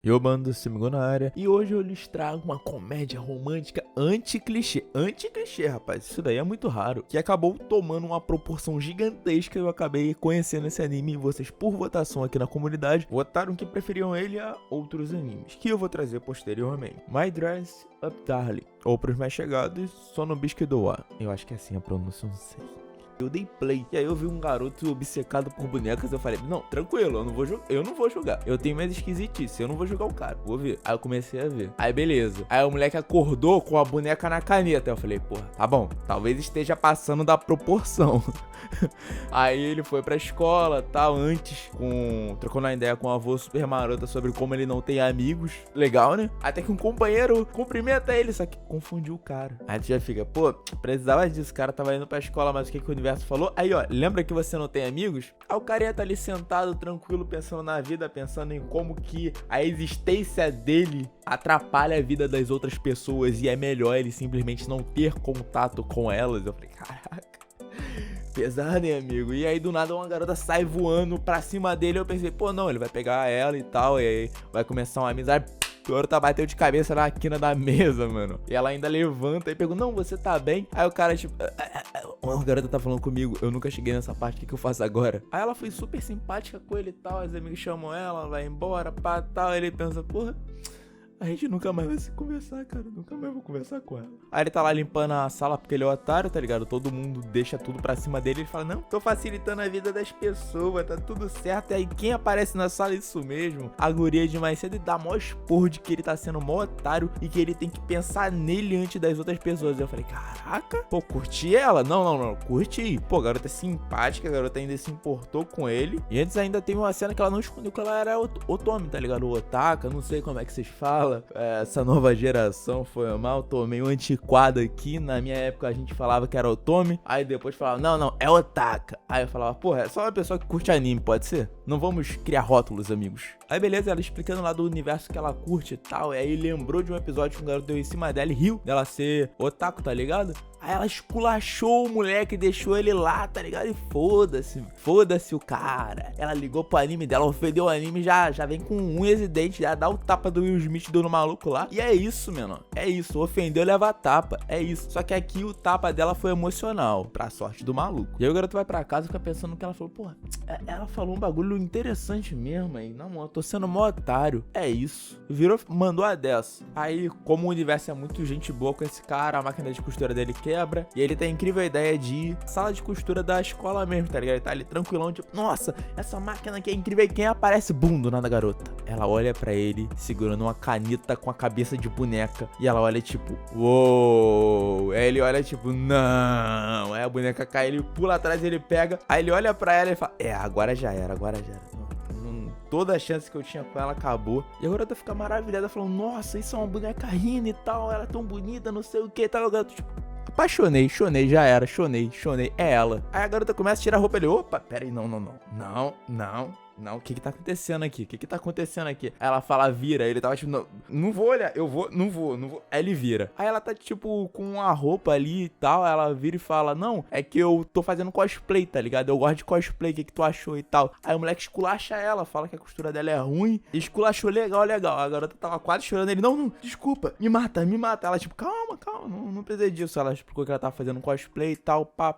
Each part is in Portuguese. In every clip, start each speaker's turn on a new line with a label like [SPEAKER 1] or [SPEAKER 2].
[SPEAKER 1] Eu, Bando, Simigo na área, e hoje eu lhes trago uma comédia romântica anti-clichê. Anti-clichê, rapaz, isso daí é muito raro. Que acabou tomando uma proporção gigantesca e eu acabei conhecendo esse anime e vocês, por votação aqui na comunidade, votaram que preferiam ele a outros animes, que eu vou trazer posteriormente. My Dress Up Darling, ou pros mais chegados, Sonobisque Doa. Eu acho que é assim a pronúncia, não sei. Eu dei play, e aí eu vi um garoto obcecado por bonecas, eu falei, não, tranquilo, eu não vou jogar. Eu tenho mais esquisitice, eu não vou jogar o cara, vou ver. Aí eu comecei a ver. Aí beleza. Aí o moleque acordou com a boneca na caneta. Eu falei, porra, tá bom, talvez esteja passando da proporção. Aí ele foi pra escola, tal, antes, trocando uma ideia com o avô super marota sobre como ele não tem amigos. Legal, né? Até que um companheiro cumprimenta ele, só que confundiu o cara. Aí tu já fica, pô, precisava disso, o cara tava indo pra escola, mas o que o universo falou? Aí, ó, lembra que você não tem amigos? Aí o carinha tá ali sentado, tranquilo, pensando na vida, pensando em como que a existência dele atrapalha a vida das outras pessoas e é melhor ele simplesmente não ter contato com elas. Eu falei, caraca. Pesado, hein, amigo? E aí, do nada, uma garota sai voando pra cima dele. Eu pensei, pô, não, ele vai pegar ela e tal. E aí vai começar uma amizade. A garota bateu de cabeça na quina da mesa, mano. E ela ainda levanta e pergunta, não, você tá bem? Aí o cara, tipo, a garota tá falando comigo, eu nunca cheguei nessa parte, o que eu faço agora? Aí ela foi super simpática com ele e tal. Os amigos chamam ela vai embora, pá, tal. Aí ele pensa, porra, a gente nunca mais vai se conversar, cara. Nunca mais vou conversar com ela. Aí ele tá lá limpando a sala porque ele é otário, tá ligado? Todo mundo deixa tudo pra cima dele. Ele fala, não, tô facilitando a vida das pessoas, tá tudo certo. E aí quem aparece na sala, isso mesmo, a guria de mais cedo, e dá mó esporro de que ele tá sendo mó otário e que ele tem que pensar nele antes das outras pessoas. Eu falei, caraca, pô, curti ela? Não, curti. Pô, a garota é simpática, a garota ainda se importou com ele. E antes ainda tem uma cena que ela não escondeu que ela era Otome, tá ligado? O Otaka, não sei como é que vocês falam. Essa nova geração foi mal, tô meio antiquado aqui. Na minha época a gente falava que era Otome, aí depois falava, não, é Otaka. Aí eu falava, porra, é só uma pessoa que curte anime, pode ser? Não vamos criar rótulos, amigos. Aí beleza, ela explicando lá do universo que ela curte e tal. E aí lembrou de um episódio que um garoto deu em cima dela e riu dela ser otaku, tá ligado? Aí ela esculachou o moleque e deixou ele lá, tá ligado? E foda-se o cara. Ela ligou pro anime dela, ofendeu o anime, já vem com unhas e dentes, já dá o tapa do Will Smith no maluco lá. E é isso, mano, é isso, ofendeu, leva tapa, é isso. Só que aqui o tapa dela foi emocional, pra sorte do maluco. E aí o garoto vai pra casa e fica pensando que ela falou, porra, ela falou um bagulho interessante mesmo aí. Não, mano, eu tô sendo mó otário. É isso. Virou, mandou a dessa. Aí, como o universo é muito gente boa com esse cara, a máquina de costura dele quebra. E ele tem a incrível ideia de ir sala de costura da escola mesmo, tá ligado? Ele tá ali tranquilão, tipo, nossa, essa máquina aqui é incrível. E quem aparece? Bum, do nada a garota. Ela olha pra ele, segurando uma caneta com a cabeça de boneca. E ela olha tipo, uou. Aí ele olha tipo, não. Aí a boneca cai, ele pula atrás, ele pega. Aí ele olha pra ela e fala, agora já era. Toda a chance que eu tinha com ela acabou. E a garota fica maravilhada, falando, nossa, isso é uma boneca rindo e tal. Ela é tão bonita, não sei o que e tal. O garoto, tipo, apaixonei, já era, chonei, é ela. Aí a garota começa a tirar a roupa, ele, opa, pera aí, não, o que tá acontecendo aqui? Aí ela fala, vira, ele tava tipo, não vou olhar, não vou. Aí ele vira. Aí ela tá tipo com a roupa ali e tal, ela vira e fala, não, é que eu tô fazendo cosplay, tá ligado? Eu gosto de cosplay, o que tu achou e tal? Aí o moleque esculacha ela, fala que a costura dela é ruim, esculachou, legal. A garota tava quase chorando, ele, não, desculpa, me mata. Ela tipo, calma, não precisa disso. Ela explicou que ela tava fazendo cosplay e tal, pá.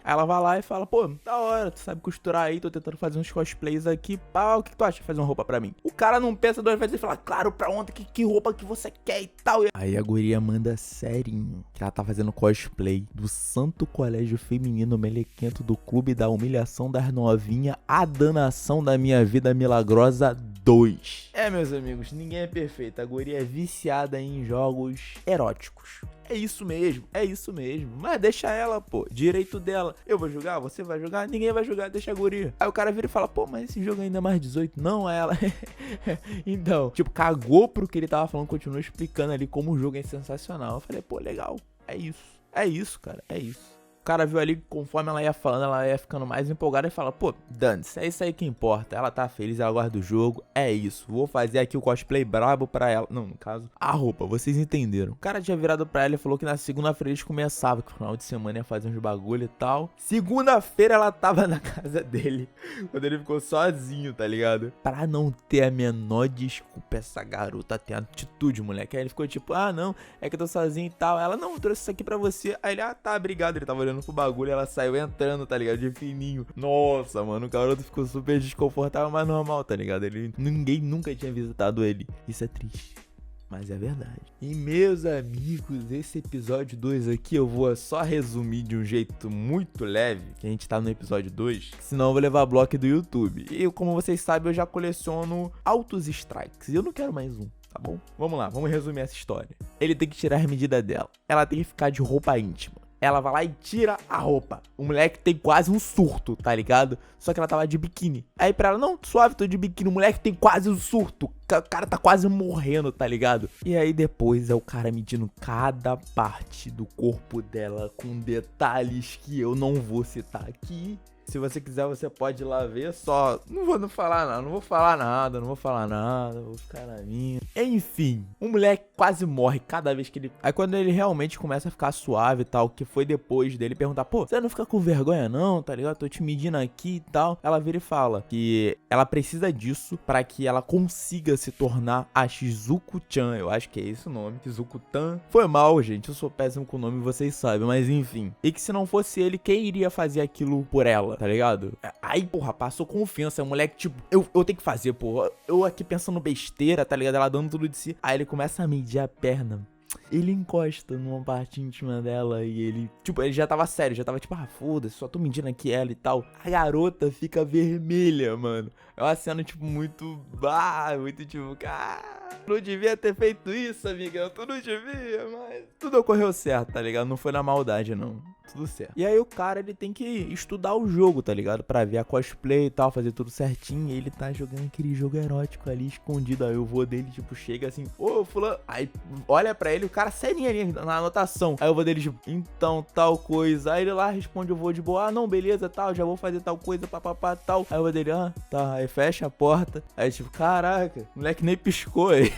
[SPEAKER 1] Aí ela vai lá e fala, pô, da hora, tu sabe costurar aí, tô tentando fazer uns cosplays aqui. Pau, o que tu acha de fazer uma roupa pra mim? O cara não pensa duas vezes e fala, claro, pra ontem, que roupa que você quer e tal. Aí a guria manda serinho que ela tá fazendo cosplay do Santo Colégio Feminino Melequento do Clube da Humilhação das Novinhas, a danação da minha vida milagrosa 2. Meus amigos, ninguém é perfeito. A guria é viciada em jogos eróticos. É isso mesmo. Mas deixa ela, pô. Direito dela. Eu vou jogar, você vai jogar, ninguém vai jogar, deixa a guria. Aí o cara vira e fala, pô, mas esse jogo ainda é mais 18. Não, ela. Então, tipo, cagou pro que ele tava falando, continuou explicando ali como o jogo é sensacional. Eu falei, pô, legal. É isso, cara, é isso. O cara viu ali, conforme ela ia falando, ela ia ficando mais empolgada e fala, pô, dane-se, é isso aí que importa. Ela tá feliz, ela gosta do jogo, é isso. Vou fazer aqui o cosplay brabo pra ela. Não, no caso, a roupa, vocês entenderam. O cara tinha virado pra ela e falou que na segunda-feira eles começavam, que no final de semana ia fazer uns bagulho e tal. Segunda-feira ela tava na casa dele, quando ele ficou sozinho, tá ligado? Pra não ter a menor desculpa, essa garota tem atitude, moleque. Aí ele ficou tipo, ah, não, é que eu tô sozinho e tal. Ela, não, eu trouxe isso aqui pra você. Aí ele, ah, tá, obrigado. Ele tava olhando pro bagulho e ela saiu entrando, tá ligado? De fininho. Nossa, mano, o garoto ficou super desconfortável, mas normal, tá ligado? Ninguém nunca tinha visitado ele. Isso é triste, mas é verdade. E meus amigos, esse episódio 2 aqui eu vou só resumir de um jeito muito leve, que a gente tá no episódio 2, senão eu vou levar bloco do YouTube. E como vocês sabem, eu já coleciono altos strikes e eu não quero mais um. Tá bom? Vamos lá, vamos resumir essa história. Ele tem que tirar a medida dela. Ela tem que ficar de roupa íntima. Ela vai lá e tira a roupa. O moleque tem quase um surto, tá ligado? Só que ela tava de biquíni. Aí pra ela, não, suave, tô de biquíni. O moleque tem quase um surto. O cara tá quase morrendo, tá ligado? E aí depois é o cara medindo cada parte do corpo dela com detalhes que eu não vou citar aqui. Se você quiser, você pode ir lá ver, só não vou falar nada, vou ficar na minha. Enfim, o moleque quase morre cada vez que ele... Aí quando ele realmente começa a ficar suave e tal, que foi depois dele perguntar, pô, você não fica com vergonha não, tá ligado? Tô te medindo aqui e tal. Ela vira e fala que ela precisa disso pra que ela consiga se tornar a Shizuku-chan, eu acho que é esse o nome, Shizuku-tan. Foi mal, gente, eu sou péssimo com o nome, vocês sabem, mas enfim. E que se não fosse ele, quem iria fazer aquilo por ela? Tá ligado? Aí, porra, passou confiança. O moleque, tipo, eu tenho que fazer, porra. Eu aqui pensando besteira, tá ligado? Ela dando tudo de si. Aí ele começa a medir a perna. Ele encosta numa parte íntima dela e ele, tipo, ele já tava sério, já tava tipo, ah, foda-se, só tô medindo aqui ela e tal. A garota fica vermelha, mano. É uma cena, tipo, muito tipo, não devia ter feito isso, amiga, tu não devia, mas tudo ocorreu certo, tá ligado? Não foi na maldade, não. Tudo certo. E aí o cara, ele tem que estudar o jogo, tá ligado? Pra ver a cosplay e tal, fazer tudo certinho. E ele tá jogando aquele jogo erótico ali, escondido. Aí o vô dele, tipo, chega assim, ô, fulano. Aí olha pra ele, o cara serinho ali na anotação. Aí o vô dele, tipo, então, tal coisa. Aí ele lá responde o vô de boa, ah, não, beleza, tal, já vou fazer tal coisa, papapá, tal. Aí o vô dele, ah, tá. Aí fecha a porta. Aí tipo, caraca, o moleque nem piscou aí.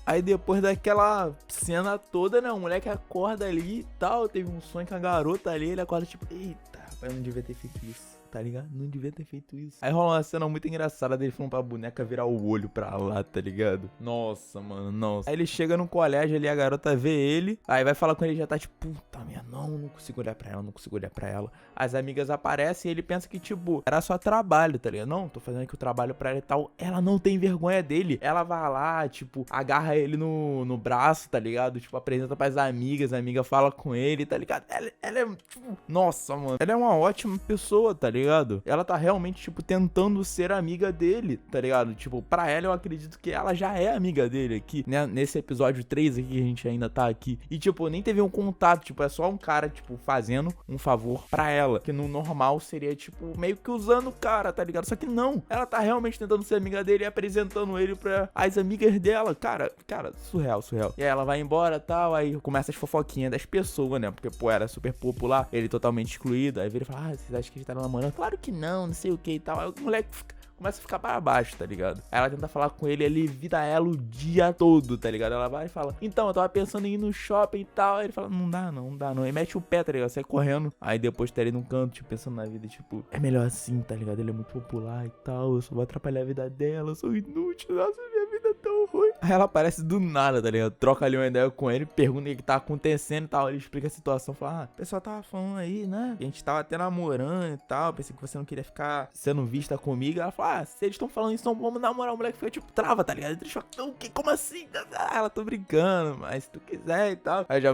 [SPEAKER 1] Aí depois daquela cena toda, né, o moleque acorda ali e tal, teve um sonho com a garota ali, ele acorda tipo, eita, rapaz, eu não devia ter feito isso, tá ligado? Não devia ter feito isso. Aí rola uma cena muito engraçada dele falando pra boneca virar o olho pra lá, tá ligado? Nossa, mano, nossa. Aí ele chega no colégio ali, a garota vê ele, aí vai falar com ele, já tá tipo, puta minha, não consigo olhar pra ela, As amigas aparecem e ele pensa que, tipo, era só trabalho, tá ligado? Não, tô fazendo aqui o trabalho pra ela e tal. Ela não tem vergonha dele. Ela vai lá, tipo, agarra ele no braço, tá ligado? Tipo, apresenta pras amigas, a amiga fala com ele, tá ligado? Ela é, tipo, nossa, mano. Ela é uma ótima pessoa, tá ligado? Ela tá realmente, tipo, tentando ser amiga dele, tá ligado? Tipo, pra ela eu acredito que ela já é amiga dele aqui, né? Nesse episódio 3 aqui que a gente ainda tá aqui. E, tipo, nem teve um contato, tipo, é só um cara, tipo, fazendo um favor pra ela. Que no normal seria, tipo, meio que usando o cara, tá ligado? Só que não, ela tá realmente tentando ser amiga dele e apresentando ele pra as amigas dela. Cara, surreal. E aí ela vai embora e tal, aí começa as fofoquinhas das pessoas, né? Porque, pô, era super popular, ele totalmente excluído. Aí vira e fala, vocês acham que a gente tá namorando? Claro que não sei o que e tal. Aí o moleque começa a ficar para baixo, tá ligado? Aí ela tenta falar com ele, ele vira ela o dia todo, tá ligado? Ela vai e fala, então, eu tava pensando em ir no shopping e tal. Aí ele fala, não dá não. Aí mete o pé, tá ligado? Sai correndo. Aí depois tá ele num canto, tipo, pensando na vida, tipo, é melhor assim, tá ligado? Ele é muito popular e tal, eu só vou atrapalhar a vida dela, eu sou inútil, nossa, minha vida é tão ruim. Aí ela aparece do nada, tá ligado? Troca ali uma ideia com ele, pergunta o que tá acontecendo e tal. Ele explica a situação, fala, o pessoal tava falando aí, né? Que a gente tava até namorando e tal, pensei que você não queria ficar sendo vista comigo. Ela fala, se eles estão falando isso, então vamos namorar. O moleque fica tipo, trava, tá ligado? Ele choca, não, como assim? Ela, tô brincando, mas se tu quiser e tal. Aí já,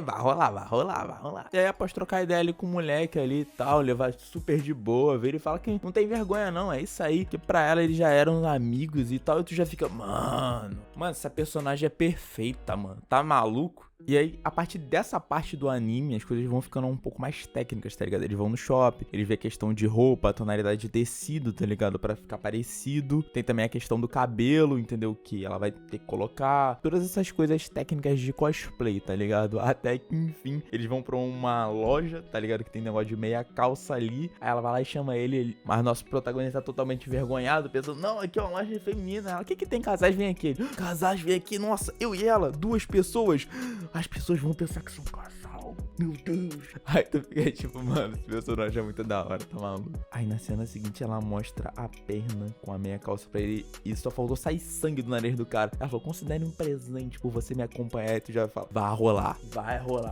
[SPEAKER 1] vai rolar. E aí após trocar ideia ali com o moleque ali e tal, levar super de boa, ver ele fala que não tem vergonha não, é isso aí. Que pra ela eles já eram amigos e tal, e tu já fica, mano, essa personagem é perfeita, mano. Tá maluco? E aí, a partir dessa parte do anime, as coisas vão ficando um pouco mais técnicas, tá ligado? Eles vão no shopping, eles vê a questão de roupa, tonalidade de tecido, tá ligado? Pra ficar parecido. Tem também a questão do cabelo, entendeu? Que ela vai ter que colocar. Todas essas coisas técnicas de cosplay, tá ligado? Até que, enfim, eles vão pra uma loja, tá ligado? Que tem negócio de meia calça ali. Aí ela vai lá e chama ele. Mas nosso protagonista tá totalmente envergonhado, pensando, não, aqui é uma loja feminina. Ela, o que que tem? Casais, vem aqui. Ele, casais, vem aqui. Nossa, eu e ela, 2 pessoas. As pessoas vão pensar que sou um casal. Meu Deus. Aí tu fica tipo, mano, esse personagem é muito da hora, tá maluco? Aí na cena seguinte ela mostra a perna com a meia calça pra ele e só faltou sair sangue do nariz do cara. Ela falou, considere um presente por você me acompanhar. E tu já fala, vai rolar.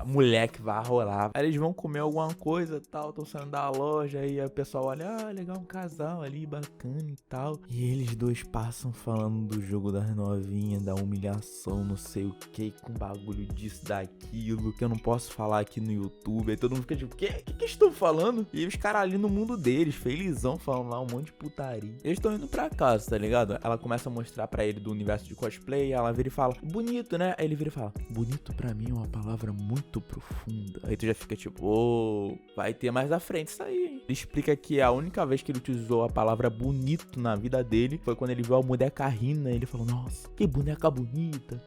[SPEAKER 1] Moleque, vai rolar. Aí eles vão comer alguma coisa e tal, tão saindo da loja. Aí o pessoal olha, ah, legal, um casal ali, bacana e tal. E eles 2 passam falando do jogo das novinhas, da humilhação, não sei o que, com bagulho disso, daquilo, que eu não posso falar aqui no YouTube. Aí todo mundo fica tipo, que estão falando? E os caras ali no mundo deles, felizão, falando lá um monte de putaria. Eles estão indo pra casa, tá ligado? Ela começa a mostrar pra ele do universo de cosplay, ela vira e fala, bonito, né? Aí ele vira e fala, bonito pra mim é uma palavra muito profunda. Aí tu já fica tipo, ô, vai ter mais à frente isso aí, hein? Ele explica que a única vez que ele utilizou a palavra bonito na vida dele foi quando ele viu a boneca Rina. Ele falou, nossa, que boneca bonita.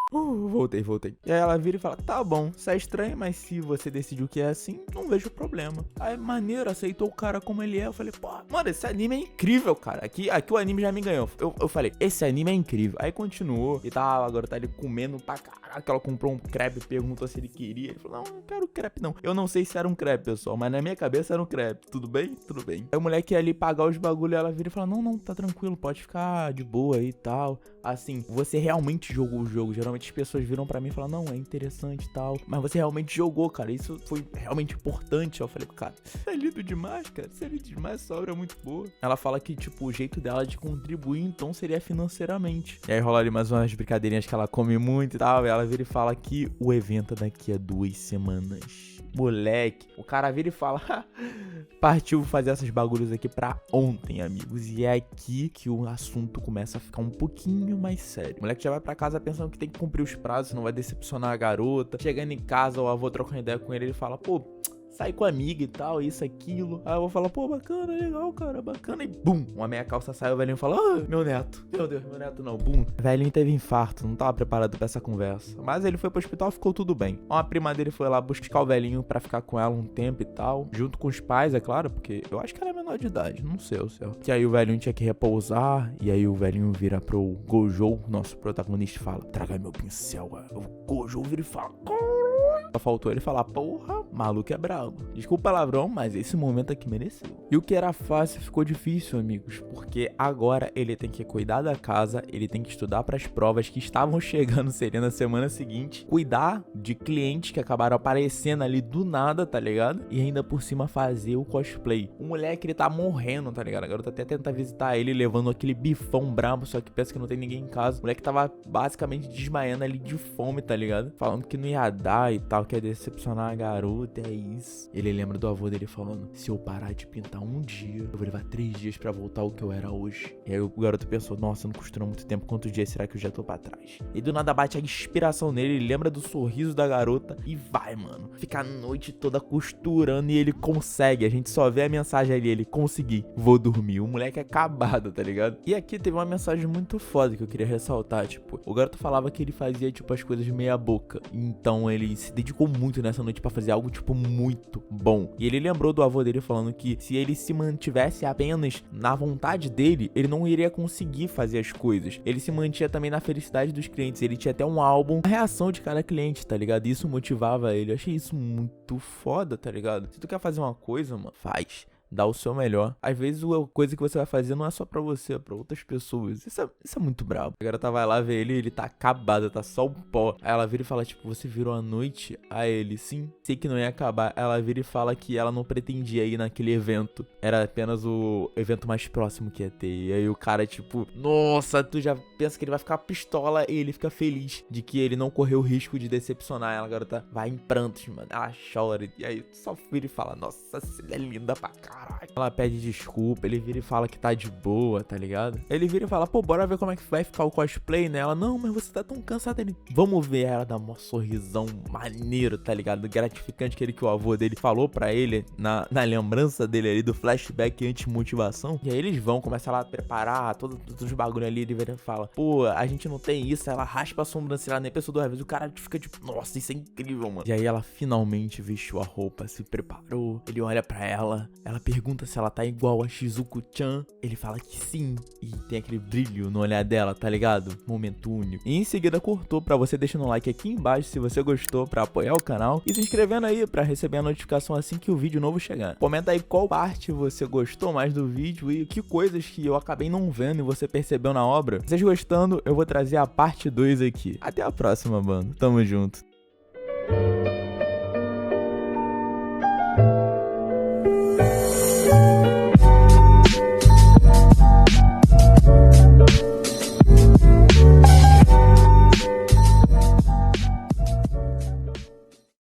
[SPEAKER 1] Voltei. E aí ela vira e fala, tá bom, isso é estranho, mas se você decidiu que é assim, não vejo problema. Aí, maneiro, aceitou o cara como ele é. Eu falei, pô, mano, esse anime é incrível, cara. Aqui o anime já me ganhou. Eu falei, esse anime é incrível. Aí continuou e tal, agora tá ele comendo pra caraca. Ela comprou um crepe, perguntou se ele queria. Ele falou, não quero crepe não. Eu não sei se era um crepe, pessoal, mas na minha cabeça era um crepe. Tudo bem? Tudo bem. Aí o moleque ia ali pagar os bagulho, ela vira e fala, não, tá tranquilo, pode ficar de boa aí e tal. Assim, você realmente jogou o jogo. Geralmente as pessoas viram pra mim e falam, não, é interessante e tal, mas você realmente jogou, cara, isso foi realmente importante. Eu falei, cara, isso é lindo demais, cara, isso é lindo demais, essa obra é muito boa. Ela fala que, tipo, o jeito dela de contribuir, então, seria financeiramente. E aí rola ali mais umas brincadeirinhas que ela come muito e tal, e ela vira e fala que o evento é daqui a 2 semanas. Moleque, o cara vira e fala, partiu fazer esses bagulhos aqui pra ontem, amigos. E é aqui que o assunto começa a ficar um pouquinho mais sério. O moleque já vai pra casa pensando que tem que cumprir os prazos, não vai decepcionar a garota. Chegando em casa, o avô troca uma ideia com ele, ele fala, pô, sai com a amiga e tal, isso, aquilo. Aí eu vou falar, pô, bacana, legal, cara, bacana. E bum, uma meia calça sai, o velhinho fala, ah, meu neto. Meu Deus, meu neto não, bum. O velhinho teve infarto, não tava preparado pra essa conversa. Mas ele foi pro hospital, ficou tudo bem. Uma prima dele foi lá buscar o velhinho pra ficar com ela um tempo e tal. Junto com os pais, é claro, porque eu acho que ela é menor de idade, não sei o céu. Que aí o velhinho tinha que repousar, e aí o velhinho vira pro Gojo, nosso protagonista, e fala, traga meu pincel. O Gojo vira e fala, só faltou ele falar, porra, maluco é brabo. Desculpa o palavrão, mas esse momento aqui mereceu. E o que era fácil ficou difícil, amigos, porque agora ele tem que cuidar da casa, ele tem que estudar para as provas que estavam chegando, seria na semana seguinte, cuidar de clientes que acabaram aparecendo ali do nada, tá ligado? E ainda por cima fazer o cosplay. O moleque, ele tá morrendo, tá ligado? A garota até tenta visitar ele, levando aquele bifão brabo, só que pensa que não tem ninguém em casa. O moleque tava basicamente desmaiando ali de fome, tá ligado? Falando que não ia dar e tal, que ia decepcionar a garota, é isso. Ele lembra do avô dele falando, se eu parar de pintar um dia, eu vou levar 3 dias pra voltar ao que eu era hoje. E aí o garoto pensou, nossa, não costura muito tempo, quantos dias será que eu já tô pra trás? E do nada bate a inspiração nele, ele lembra do sorriso da garota e vai, mano. Fica a noite toda costurando e ele consegue, a gente só vê a mensagem ali, ele consegui, vou dormir. O moleque é acabado, tá ligado? E aqui teve uma mensagem muito foda que eu queria ressaltar, tipo, o garoto falava que ele fazia, tipo, as coisas meia boca. Então ele se dedicou muito nessa noite pra fazer algo, tipo, muito bom. E ele lembrou do avô dele falando que se ele se mantivesse apenas na vontade dele, ele não iria conseguir fazer as coisas. Ele se mantinha também na felicidade dos clientes. Ele tinha até um álbum, a reação de cada cliente, tá ligado? Isso motivava ele. Eu achei isso muito foda, tá ligado? Se tu quer fazer uma coisa, mano, faz. Dá o seu melhor. Às vezes a coisa que você vai fazer não é só pra você, é pra outras pessoas. Isso é muito brabo. A garota vai lá ver ele tá acabado, tá só o pó. Aí ela vira e fala, tipo, você virou a noite? Aí ele, sim, sei que não ia acabar. Ela vira e fala que ela não pretendia ir naquele evento. Era apenas o evento mais próximo que ia ter. E aí o cara, tipo, nossa, tu já pensa que ele vai ficar pistola e ele fica feliz de que ele não correu o risco de decepcionar ela. A garota vai em prantos, mano. Ela chora. E aí só vira e fala, nossa, você é linda pra caraca. Ela pede desculpa, ele vira e fala que tá de boa, tá ligado? Ele vira e fala, pô, bora ver como é que vai ficar o cosplay, né? Ela, não, mas você tá tão cansada. Ele, vamos ver. Ela dá um sorrisão maneiro, tá ligado? Gratificante, aquele que o avô dele falou pra ele na lembrança dele ali do flashback anti-motivação. E aí eles vão, começam lá a preparar todos os bagulho ali. Ele vira e fala, pô, a gente não tem isso. Ela raspa a sobrancelha, nem pensou 2 vezes. O cara fica tipo, nossa, isso é incrível, mano. E aí ela finalmente vestiu a roupa, se preparou. Ele olha pra ela pergunta se ela tá igual a Shizuku-chan. Ele fala que sim. E tem aquele brilho no olhar dela, tá ligado? Momento único. E em seguida cortou pra você deixando um like aqui embaixo se você gostou, pra apoiar o canal. E se inscrevendo aí pra receber a notificação assim que o vídeo novo chegar. Comenta aí qual parte você gostou mais do vídeo e que coisas que eu acabei não vendo e você percebeu na obra. Vocês gostando, eu vou trazer a parte 2 aqui. Até a próxima, mano. Tamo junto.